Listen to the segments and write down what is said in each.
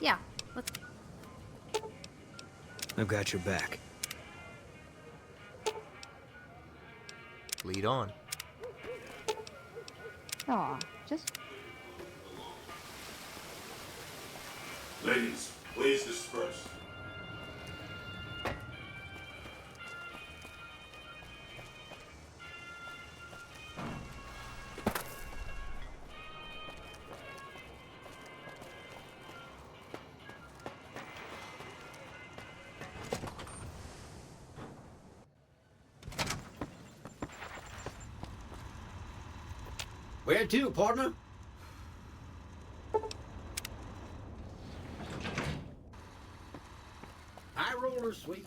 Yeah, let's... I've got your back. Lead on. Aw, just... Ladies, please disperse. Where to, partner? High roller, sweet.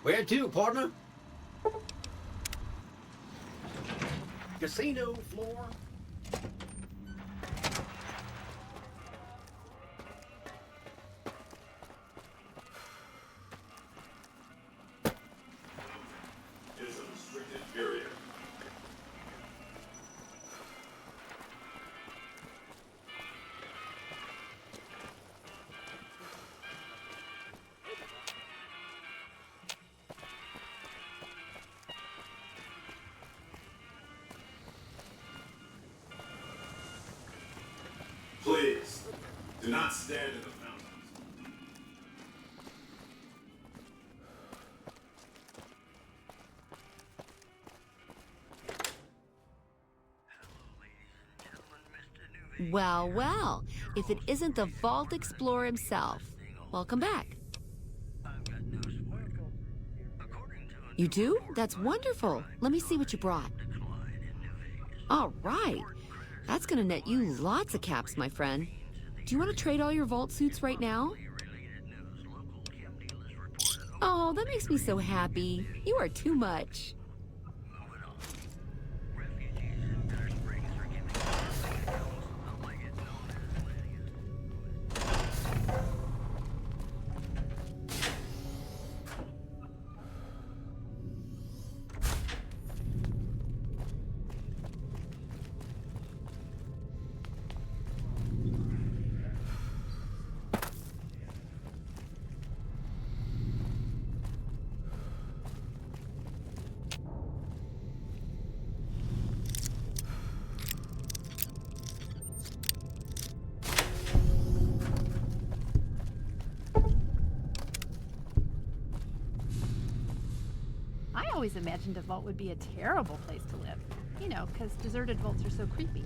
Where to, partner? Casino floor. Is a restricted area. Please, do not stand in the fountains. Well, well, if it isn't the Vault Explorer himself. Welcome back. You do? That's wonderful. Let me see what you brought. All right. That's gonna net you lots of caps, my friend. Do you want to trade all your Vault suits right now? Oh, that makes me so happy. You are too much. I always imagined a vault would be a terrible place to live. You know, because deserted vaults are so creepy.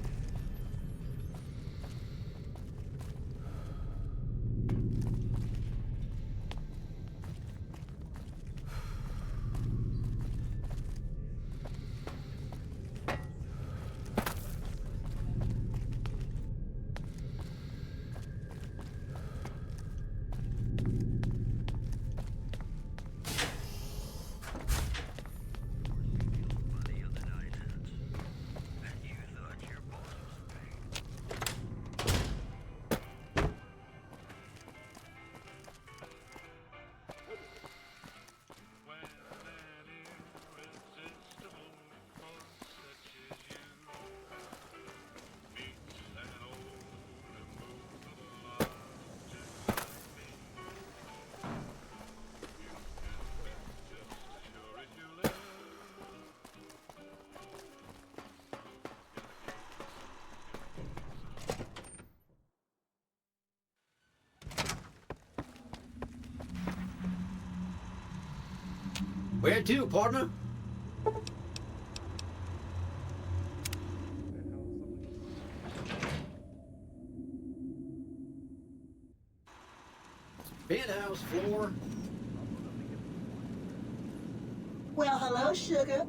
Where to, partner? Penthouse floor. Well, hello, sugar.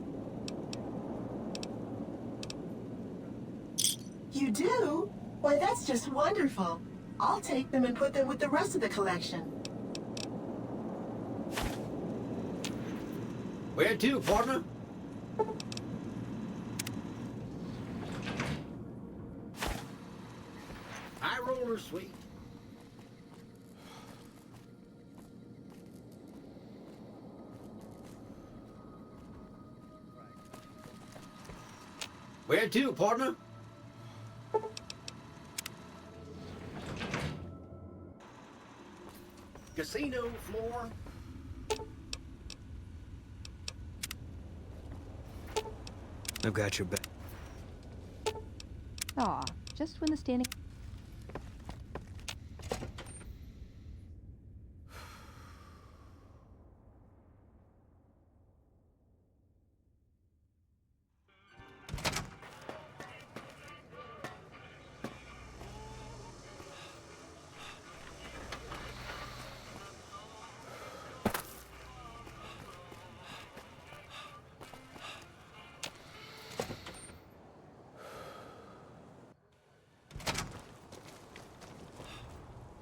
You do? Why, that's just wonderful. I'll take them and put them with the rest of the collection. Where to, partner? High roller suite. Where to, partner? Casino floor. I've got your back. Aw, just when the standing...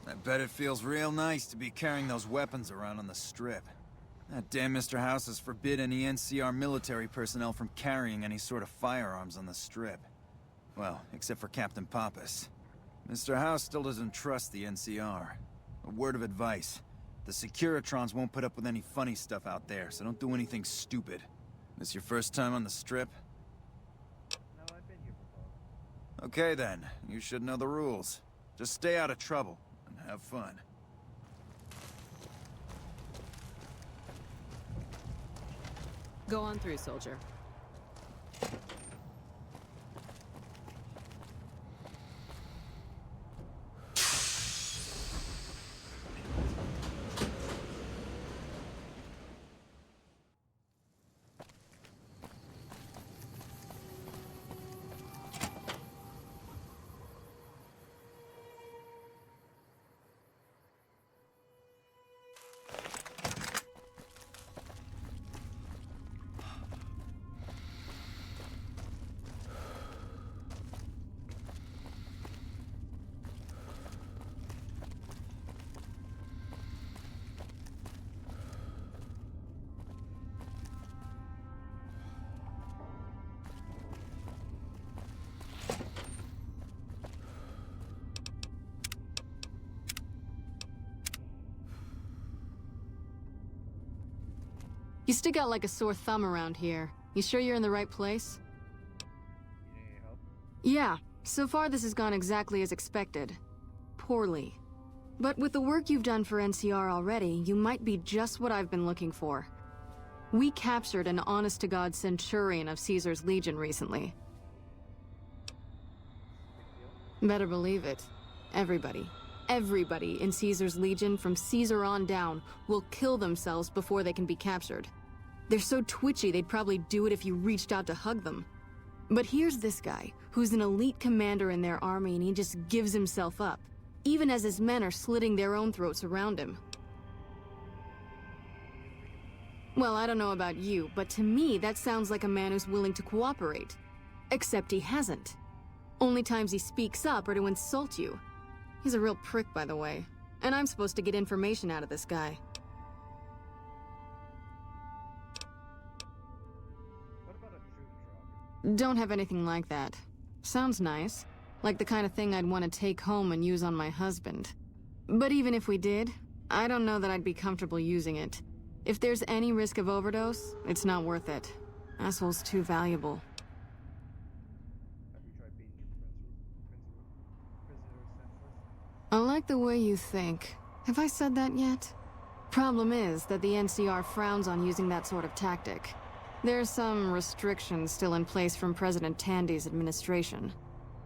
I bet it feels real nice to be carrying those weapons around on the strip. That damn Mr. House has forbid any NCR military personnel from carrying any sort of firearms on the strip. Well, except for Captain Pappas. Mr. House still doesn't trust the NCR. A word of advice. The Securitrons won't put up with any funny stuff out there, so don't do anything stupid. This your first time on the strip? No, I've been here before. Okay then, you should know the rules. Just stay out of trouble, and have fun. Go on through, soldier. You stick out like a sore thumb around here. You sure you're in the right place? You need any help? Yeah, so far this has gone exactly as expected. Poorly. But with the work you've done for NCR already, you might be just what I've been looking for. We captured an honest-to-God centurion of Caesar's Legion recently. Better believe it. Everybody in Caesar's Legion from Caesar on down will kill themselves before they can be captured. They're so twitchy they'd probably do it if you reached out to hug them. But here's this guy, who's an elite commander in their army, and he just gives himself up, even as his men are slitting their own throats around him. Well, I don't know about you, but to me that sounds like a man who's willing to cooperate. Except he hasn't. Only times he speaks up are to insult you. He's a real prick, by the way. And I'm supposed to get information out of this guy. What about a troop truck? Don't have anything like that. Sounds nice. Like the kind of thing I'd want to take home and use on my husband. But even if we did, I don't know that I'd be comfortable using it. If there's any risk of overdose, it's not worth it. Asshole's too valuable. Have you tried beating your prisoners senseless? I like the way you think. Have I said that yet? Problem is that the NCR frowns on using that sort of tactic. There's some restrictions still in place from President Tandy's administration.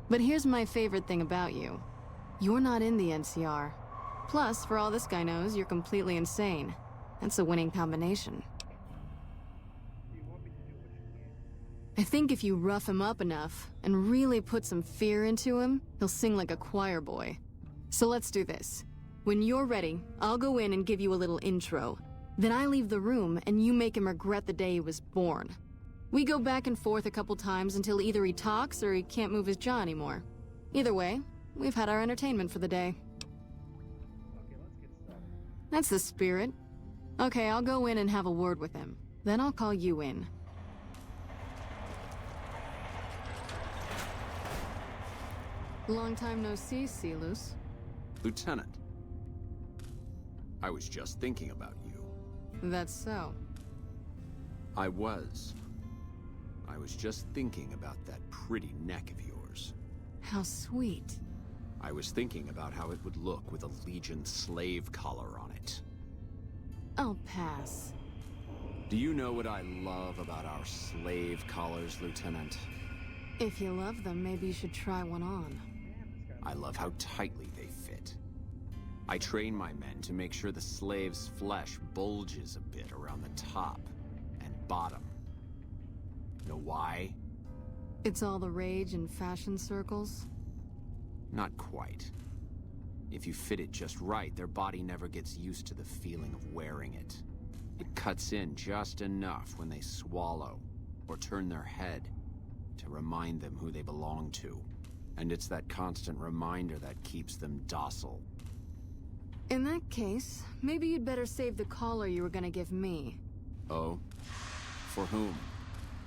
But here's my favorite thing about you. You're not in the NCR. Plus, for all this guy knows, you're completely insane. That's a winning combination. I think if you rough him up enough and really put some fear into him, he'll sing like a choir boy. So let's do this. When you're ready, I'll go in and give you a little intro. Then I leave the room and you make him regret the day he was born. We go back and forth a couple times until either he talks or he can't move his jaw anymore. Either way, we've had our entertainment for the day. Okay, let's get started. That's the spirit. Okay, I'll go in and have a word with him. Then I'll call you in. Long time no see, Silus. Lieutenant, I was just thinking about you. That's so. I was just thinking about that pretty neck of yours. How sweet. I was thinking about how it would look with a Legion slave collar on it. I'll pass. Do you know what I love about our slave collars, Lieutenant? If you love them, maybe you should try one on. I love how tightly they fit. I train my men to make sure the slave's flesh bulges a bit around the top and bottom. Know why? It's all the rage in fashion circles? Not quite. If you fit it just right, their body never gets used to the feeling of wearing it. It cuts in just enough when they swallow or turn their head to remind them who they belong to. And it's that constant reminder that keeps them docile. In that case, maybe you'd better save the collar you were gonna give me. Oh? For whom?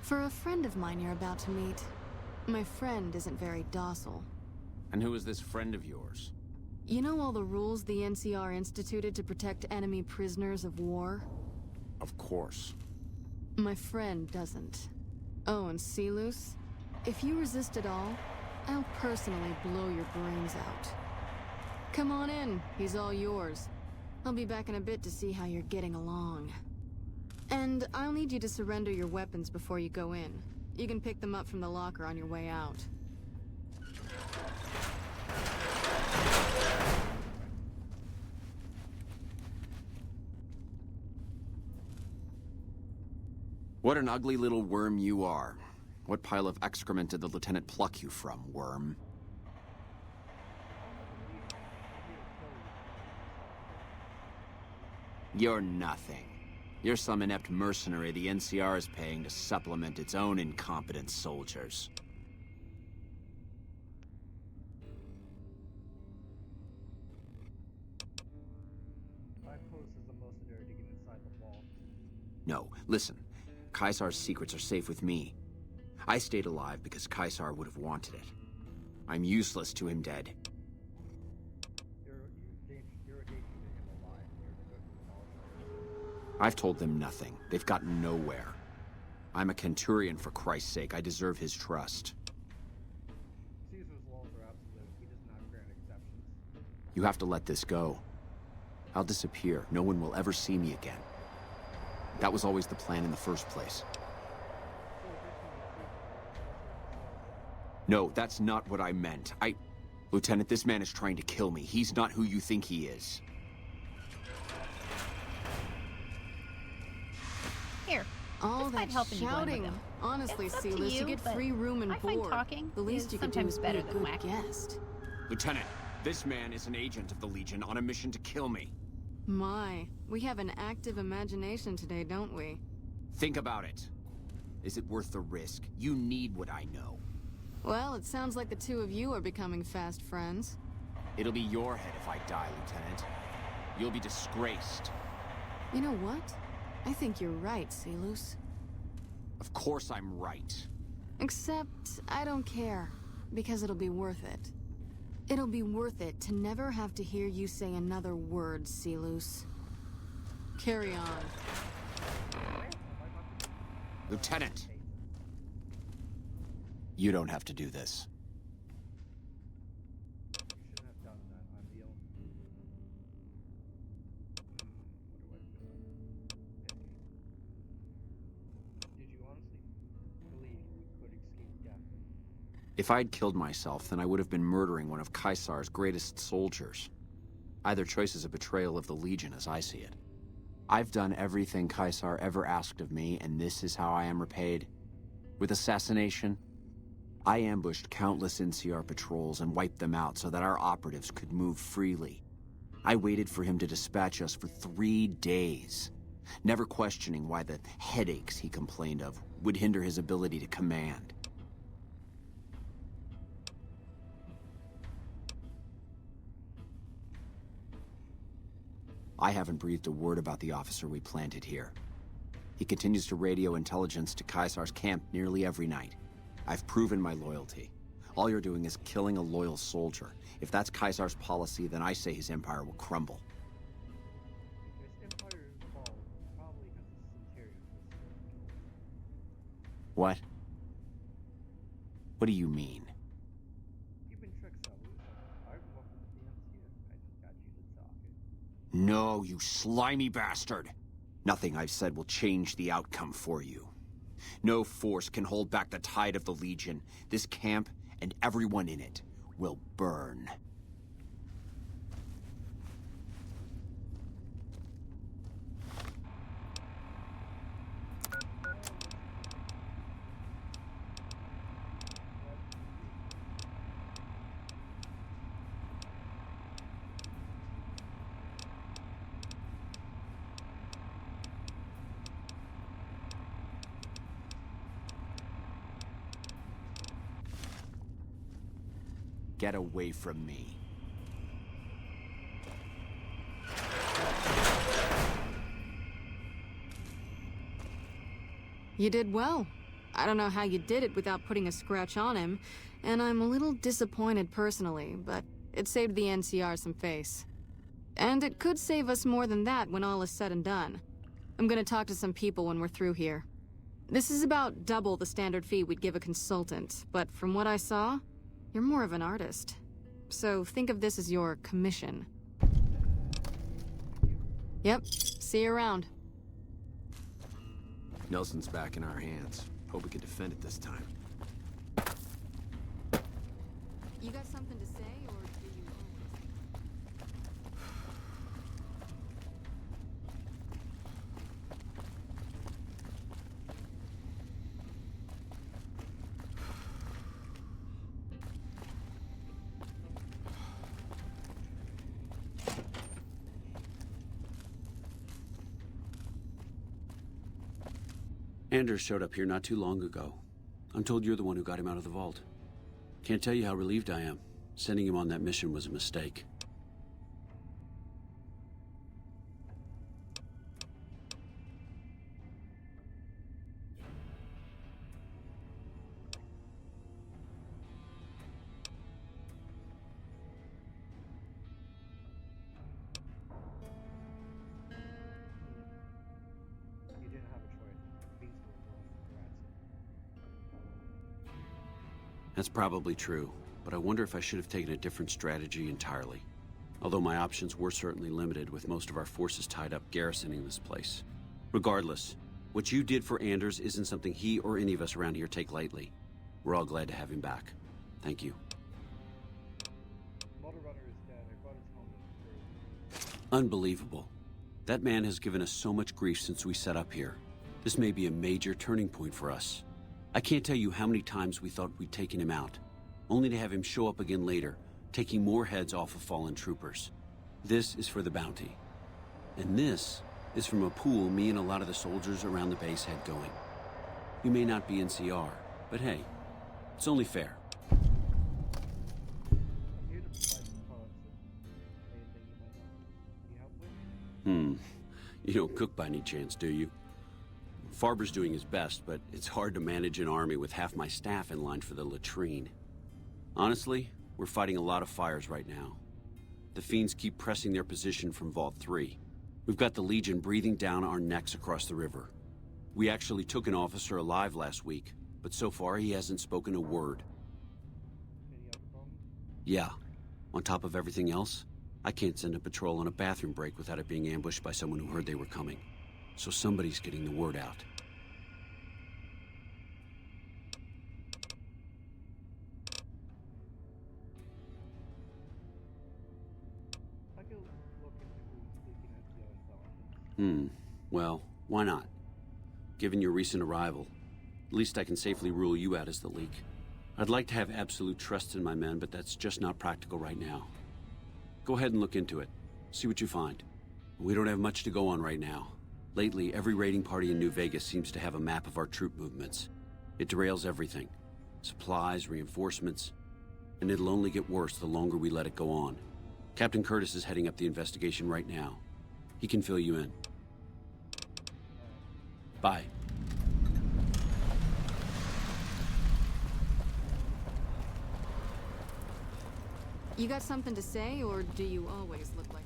For a friend of mine you're about to meet. My friend isn't very docile. And who is this friend of yours? You know all the rules the NCR instituted to protect enemy prisoners of war? Of course. My friend doesn't. Oh, and Silus? If you resist at all, I'll personally blow your brains out. Come on in, he's all yours. I'll be back in a bit to see how you're getting along. And I'll need you to surrender your weapons before you go in. You can pick them up from the locker on your way out. What an ugly little worm you are. What pile of excrement did the lieutenant pluck you from, worm? You're nothing. You're some inept mercenary the NCR is paying to supplement its own incompetent soldiers. My post is the mercenary to get inside the wall. No, listen. Caesar's secrets are safe with me. I stayed alive because Caesar would have wanted it. I'm useless to him dead. You're a danger to him alive. You're a good knowledge. I've told them nothing. They've gotten nowhere. I'm a Centurion, for Christ's sake. I deserve his trust. Caesar's laws are absolute. He does not grant exceptions. You have to let this go. I'll disappear. No one will ever see me again. That was always the plan in the first place. No, that's not what I meant. Lieutenant, this man is trying to kill me. He's not who you think he is. Here. All This that might help in you going with shouting. them. Honestly, It's up to Silus, you you, get but free room and I find board. talking The least is you could do sometimes is be better a than good whacking. guest. Lieutenant, this man is an agent of the Legion on a mission to kill me. My, we have an active imagination today, don't we? Think about it. Is it worth the risk? You need what I know. Well, it sounds like the two of you are becoming fast friends. It'll be your head if I die, Lieutenant. You'll be disgraced. You know what? I think you're right, Silus. Of course I'm right. Except, I don't care. Because it'll be worth it. It'll be worth it to never have to hear you say another word, Silus. Carry on. Lieutenant! You don't have to do this. You shouldn't have done that. I'm the only... What do I do? Did you honestly believe we could escape death? If I'd killed myself, then I would have been murdering one of Caesar's greatest soldiers. Either choice is a betrayal of the Legion as I see it. I've done everything Caesar ever asked of me, and this is how I am repaid. With assassination, I ambushed countless NCR patrols and wiped them out so that our operatives could move freely. I waited for him to dispatch us for 3 days, never questioning why the headaches he complained of would hinder his ability to command. I haven't breathed a word about the officer we planted here. He continues to radio intelligence to Caesar's camp nearly every night. I've proven my loyalty. All you're doing is killing a loyal soldier. If that's Caesar's policy, then I say his empire will crumble. His empire fall probably because the Centurion was What? What do you mean? You've been tricked, Silus. I welcome the NCR. I just got you to talk. No, you slimy bastard! Nothing I've said will change the outcome for you. No force can hold back the tide of the Legion. This camp and everyone in it will burn. Get away from me. You did well. I don't know how you did it without putting a scratch on him, and I'm a little disappointed personally, but it saved the NCR some face. And it could save us more than that when all is said and done. I'm gonna talk to some people when we're through here. This is about double the standard fee we'd give a consultant, but from what I saw, you're more of an artist. So think of this as your commission. Yep, see you around. Nelson's back in our hands. Hope we can defend it this time. You got something to say, or do you Anders showed up here not too long ago. I'm told you're the one who got him out of the vault. Can't tell you how relieved I am. Sending him on that mission was a mistake. You didn't have a choice. Beast was willing to harass him. That's probably true, but I wonder if I should have taken a different strategy entirely. Although my options were certainly limited, with most of our forces tied up garrisoning this place. Regardless, what you did for Anders isn't something he or any of us around here take lightly. We're all glad to have him back. Thank you. Motor Runner is dead. I brought his helmet through. Unbelievable. That man has given us so much grief since we set up here. This may be a major turning point for us. I can't tell you how many times we thought we'd taken him out, only to have him show up again later, taking more heads off of fallen troopers. This is for the bounty. And this is from a pool me and a lot of the soldiers around the base had going. You may not be NCR, but hey, it's only fair. I'm here to provide some thoughts. Anything you might need help with? You don't cook by any chance, do you? Farber's doing his best, but it's hard to manage an army with half my staff in line for the latrine. Honestly, we're fighting a lot of fires right now. The fiends keep pressing their position from Vault 3. We've got the Legion breathing down our necks across the river. We actually took an officer alive last week, but so far he hasn't spoken a word. Any other problems? Yeah. On top of everything else, I can't send a patrol on a bathroom break without it being ambushed by someone who heard they were coming. So somebody's getting the word out. I could look into who's leaking NCR intelligence. Well, why not? Given your recent arrival, At least I can safely rule you out as the leak. I'd like to have absolute trust in my men, but that's just not practical right now. Go ahead and look into it. See what you find. We don't have much to go on right now. Lately, every raiding party in New Vegas seems to have a map of our troop movements. It derails everything. Supplies, reinforcements. And it'll only get worse the longer we let it go on. Captain Curtis is heading up the investigation right now. He can fill you in. Bye. You got something to say, or do you always look like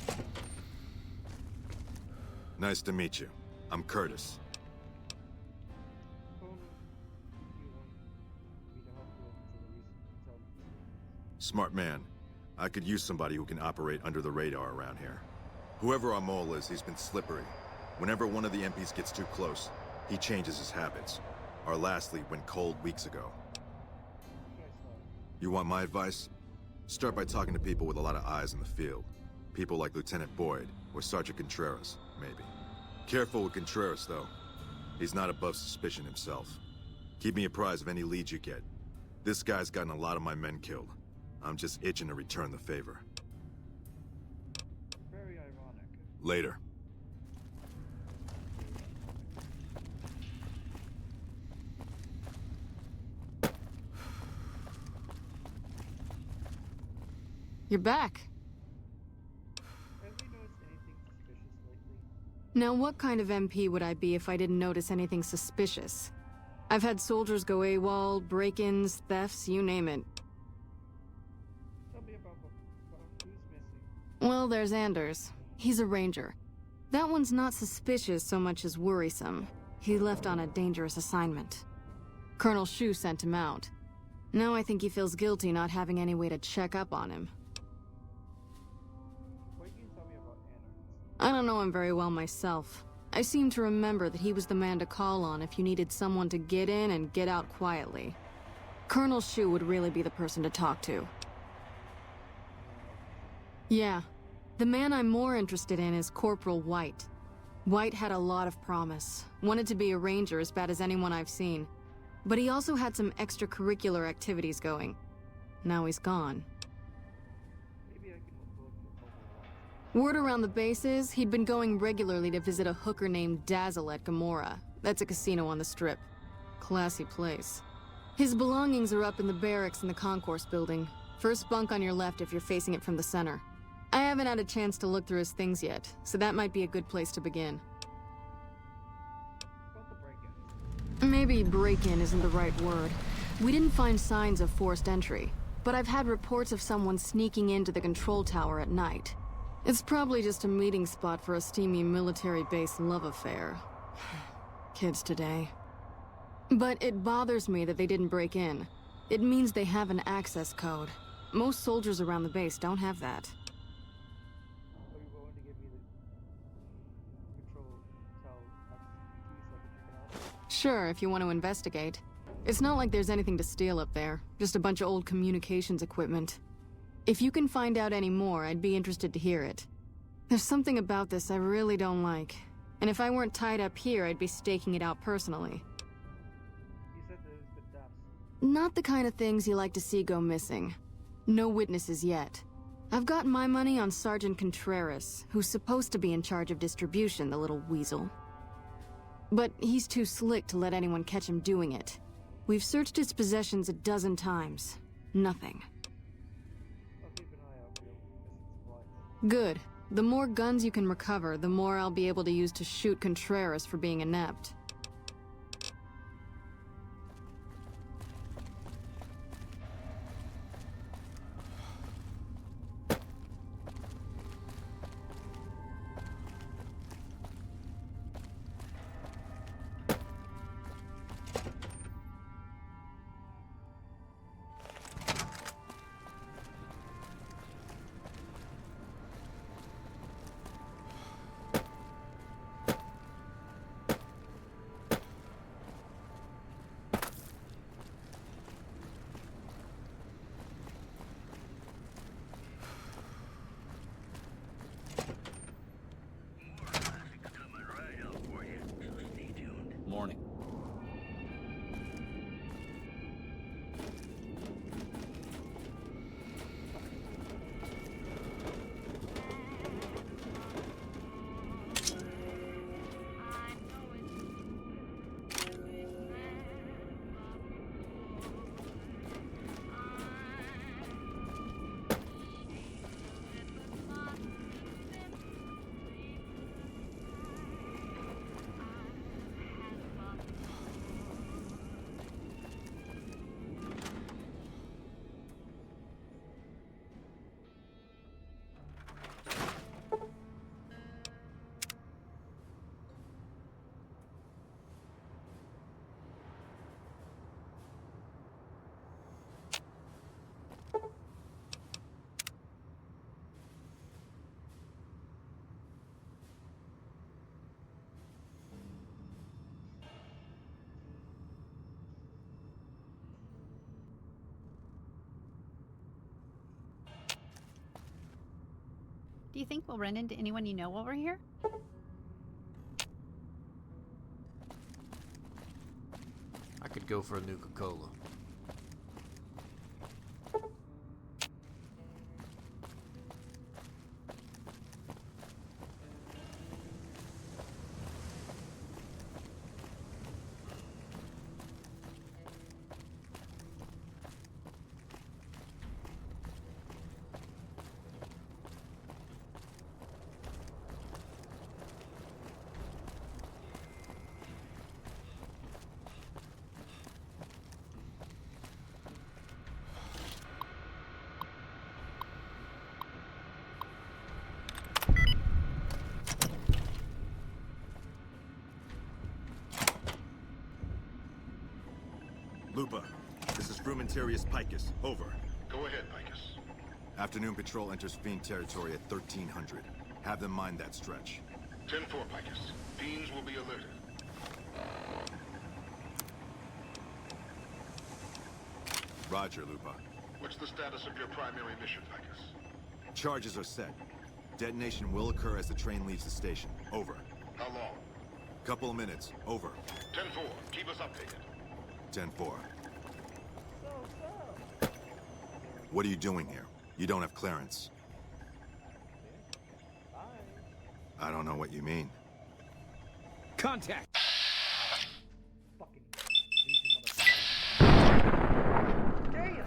that? Nice to meet you. I'm Curtis. Smart man. I could use somebody who can operate under the radar around here. Whoever our mole is, he's been slippery. Whenever one of the MPs gets too close, he changes his habits. Our last lead went cold weeks ago. You want my advice? Start by talking to people with a lot of eyes in the field. People like Lieutenant Boyd, or Sergeant Contreras, maybe. Careful with Contreras, though. He's not above suspicion himself. Keep me apprised of any leads you get. This guy's gotten a lot of my men killed. I'm just itching to return the favor. Very ironic. Later. You're back. Have we noticed anything suspicious lately? Now, what kind of MP would I be if I didn't notice anything suspicious? I've had soldiers go AWOL, break-ins, thefts, you name it. Tell me about who's missing. Well, there's Anders. He's a ranger. That one's not suspicious so much as worrisome. He left on a dangerous assignment. Colonel Shu sent him out. Now I think he feels guilty not having any way to check up on him. What can you tell me about Anders? I don't know him very well myself. I seem to remember that he was the man to call on if you needed someone to get in and get out quietly. Colonel Shu would really be the person to talk to. Yeah. The man I'm more interested in is Corporal White. White had a lot of promise. Wanted to be a ranger as bad as anyone I've seen. But he also had some extracurricular activities going. Now he's gone. Maybe I can look for Word around the base is he'd been going regularly to visit a hooker named Dazzle at Gamora. That's a casino on the Strip. Classy place. His belongings are up in the barracks in the concourse building. First bunk on your left if you're facing it from the center. I haven't had a chance to look through his things yet, so that might be a good place to begin. about the break-in. Maybe break-in isn't the right word. We didn't find signs of forced entry, but I've had reports of someone sneaking into the control tower at night. It's probably just a meeting spot for a steamy military base love affair. Kids today. But it bothers me that they didn't break in. It means they have an access code. Most soldiers around the base don't have that. Are you willing to give me the control cell key so I can check it out? Sure, if you want to investigate. It's not like there's anything to steal up there. Just a bunch of old communications equipment. If you can find out any more, I'd be interested to hear it. There's something about this I really don't like. And if I weren't tied up here, I'd be staking it out personally. You said there's been deaths. Not the kind of things you like to see go missing. No witnesses yet. I've got my money on Sergeant Contreras, who's supposed to be in charge of distribution, the little weasel. But he's too slick to let anyone catch him doing it. We've searched his possessions a dozen times. Nothing. I'll keep an eye out for you. Missing supplies. Good. The more guns you can recover, the more I'll be able to use to shoot Contreras for being inept. Do you think we'll run into anyone you know while we're here? I could go for a Nuka-Cola. Lupa, this is Frumentarius Picus. Over. Go ahead, Picus. Afternoon patrol enters Fiend territory at 1300. Have them mind that stretch. 10-4, Picus. Fiends will be alerted. Roger, Lupa. What's the status of your primary mission, Picus? Charges are set. Detonation will occur as the train leaves the station. Over. How long? Couple of minutes. Over. 10-4. Keep us updated. 10-4. What are you doing here? You don't have clearance. I don't know what you mean. Contact! Fucking Legion motherfucker. Damn!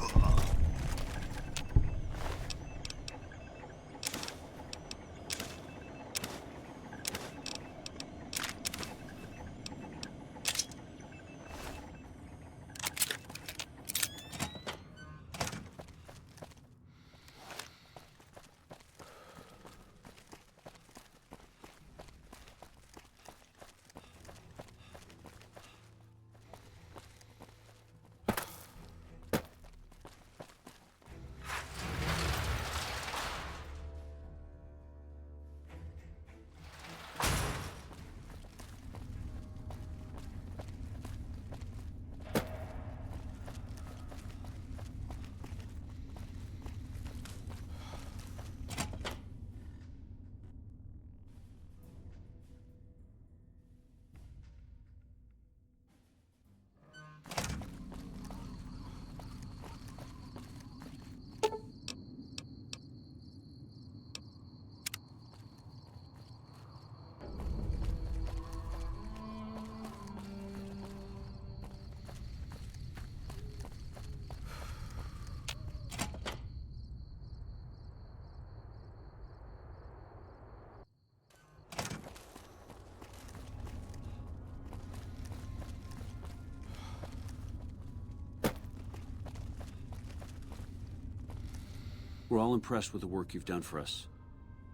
We're all impressed with the work you've done for us.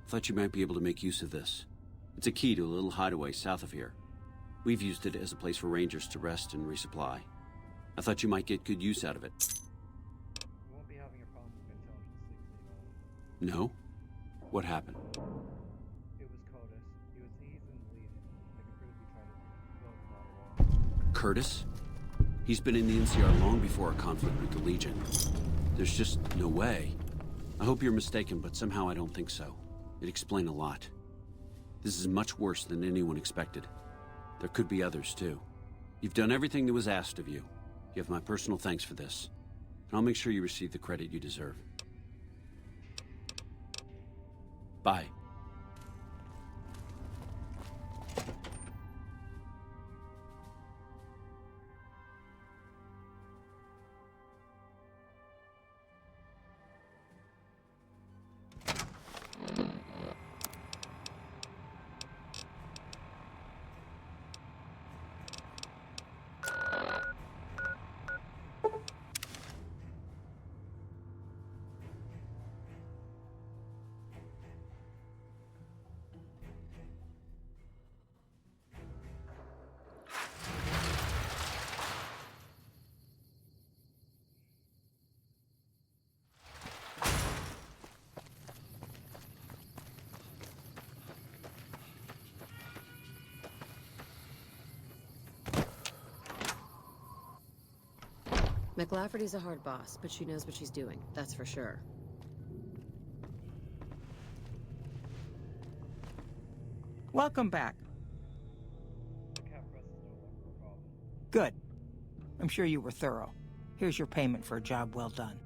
Thought you might be able to make use of this. It's a key to a little hideaway south of here. We've used it as a place for rangers to rest and resupply. I thought you might get good use out of it. You won't be having a problem with intelligence 6 anymore. No? What happened? It was Codus. He's in the lead. I can prove we tried to blow him out of all. Curtis? He's been in the NCR long before our conflict with the Legion. There's just no way. I hope you're mistaken, but somehow I don't think so. It'd explain a lot. This is much worse than anyone expected. There could be others, too. You've done everything that was asked of you. You have my personal thanks for this. And I'll make sure you receive the credit you deserve. Bye. McLafferty's a hard boss, but she knows what she's doing, that's for sure. Welcome back. The cap press is no longer a problem. Good. I'm sure you were thorough. Here's your payment for a job well done.